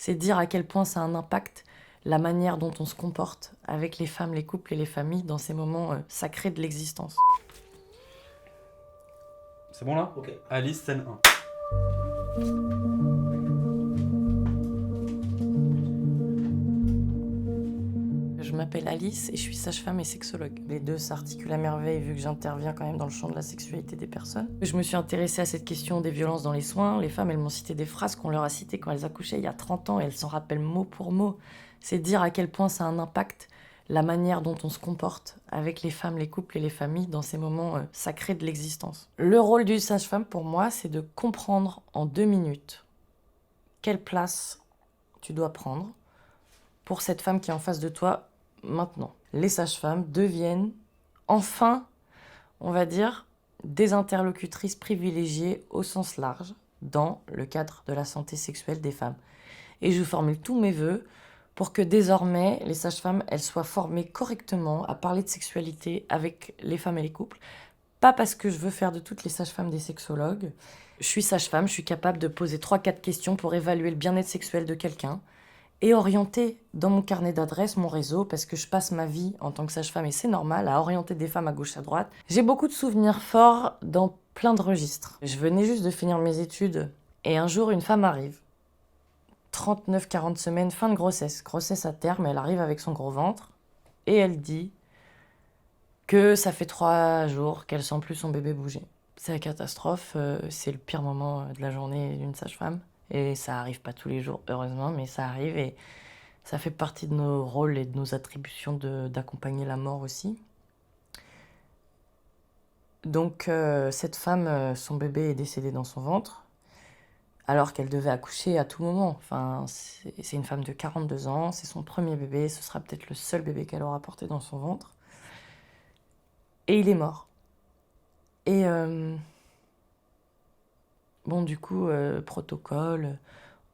C'est dire à quel point ça a un impact, la manière dont on se comporte avec les femmes, les couples et les familles dans ces moments sacrés de l'existence. C'est bon là? Ok. Alice, scène 1. Je m'appelle Alice et je suis sage-femme et sexologue. Les deux s'articulent à merveille vu que j'interviens quand même dans le champ de la sexualité des personnes. Je me suis intéressée à cette question des violences dans les soins. Les femmes, elles m'ont cité des phrases qu'on leur a citées quand elles accouchaient il y a 30 ans et elles s'en rappellent mot pour mot. C'est dire à quel point ça a un impact, la manière dont on se comporte avec les femmes, les couples et les familles dans ces moments sacrés de l'existence. Le rôle d'une sage-femme pour moi, c'est de comprendre en 2 minutes quelle place tu dois prendre pour cette femme qui est en face de toi maintenant. Les sages-femmes deviennent enfin, on va dire, des interlocutrices privilégiées au sens large dans le cadre de la santé sexuelle des femmes. Et je formule tous mes vœux pour que désormais les sages-femmes elles soient formées correctement à parler de sexualité avec les femmes et les couples. Pas parce que je veux faire de toutes les sages-femmes des sexologues. Je suis sage-femme, je suis capable de poser 3-4 questions pour évaluer le bien-être sexuel de quelqu'un et orienter dans mon carnet d'adresses, mon réseau, parce que je passe ma vie en tant que sage-femme, et c'est normal, à orienter des femmes à gauche, à droite. J'ai beaucoup de souvenirs forts dans plein de registres. Je venais juste de finir mes études, et un jour, une femme arrive. 39-40 semaines, fin de grossesse. Grossesse à terme, elle arrive avec son gros ventre, et elle dit que ça fait 3 jours qu'elle sent plus son bébé bouger. C'est la catastrophe, c'est le pire moment de la journée d'une sage-femme. Et ça arrive pas tous les jours, heureusement, mais ça arrive et ça fait partie de nos rôles et de nos attributions d'accompagner la mort aussi. Donc cette femme, son bébé est décédé dans son ventre, alors qu'elle devait accoucher à tout moment. Enfin, c'est une femme de 42 ans, c'est son premier bébé, ce sera peut-être le seul bébé qu'elle aura porté dans son ventre. Et il est mort. Et bon, du coup, protocole,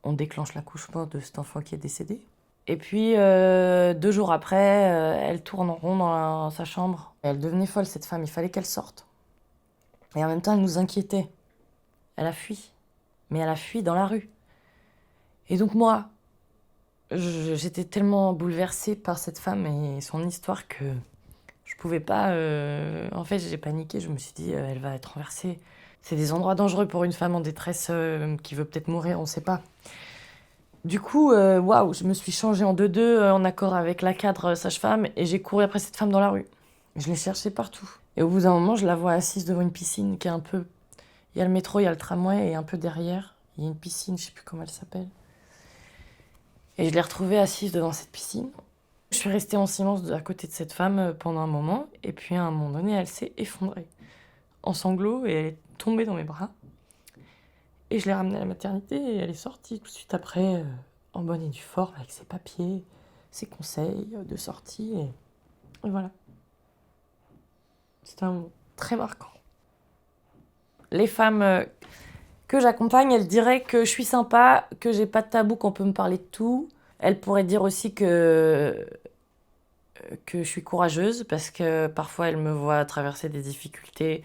on déclenche l'accouchement de cet enfant qui est décédé. Et puis, 2 jours après, elle tourne en rond dans sa chambre. Elle devenait folle, cette femme, il fallait qu'elle sorte. Et en même temps, elle nous inquiétait. Elle a fui. Mais elle a fui dans la rue. Et donc moi, j'étais tellement bouleversée par cette femme et son histoire que je pouvais pas... En fait, j'ai paniqué, je me suis dit, elle va être renversée. C'est des endroits dangereux pour une femme en détresse qui veut peut-être mourir, on sait pas. Du coup, waouh, je me suis changée en 2-2 en accord avec la cadre sage-femme et j'ai couru après cette femme dans la rue. Je l'ai cherchée partout. Et au bout d'un moment, je la vois assise devant une piscine qui est un peu... Il y a le métro, il y a le tramway et un peu derrière, il y a une piscine, je sais plus comment elle s'appelle. Et je l'ai retrouvée assise devant cette piscine. Je suis restée en silence à côté de cette femme pendant un moment et puis à un moment donné, elle s'est effondrée en sanglots et elle est tombée dans mes bras. Et je l'ai ramenée à la maternité et elle est sortie tout de suite après, en bonne et due forme, avec ses papiers, ses conseils de sortie. Et voilà. C'était un moment très marquant. Les femmes que j'accompagne, elles diraient que je suis sympa, que j'ai pas de tabou, qu'on peut me parler de tout. Elles pourraient dire aussi que je suis courageuse parce que parfois elles me voient traverser des difficultés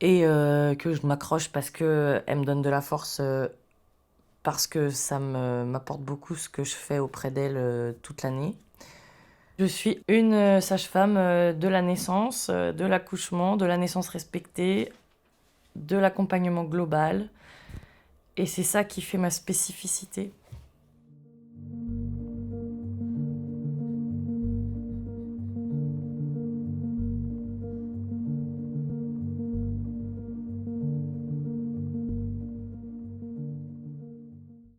et que je m'accroche parce qu'elles me donnent de la force. Parce que ça m'apporte beaucoup ce que je fais auprès d'elle toute l'année. Je suis une sage-femme de la naissance, de l'accouchement, de la naissance respectée, de l'accompagnement global. Et c'est ça qui fait ma spécificité.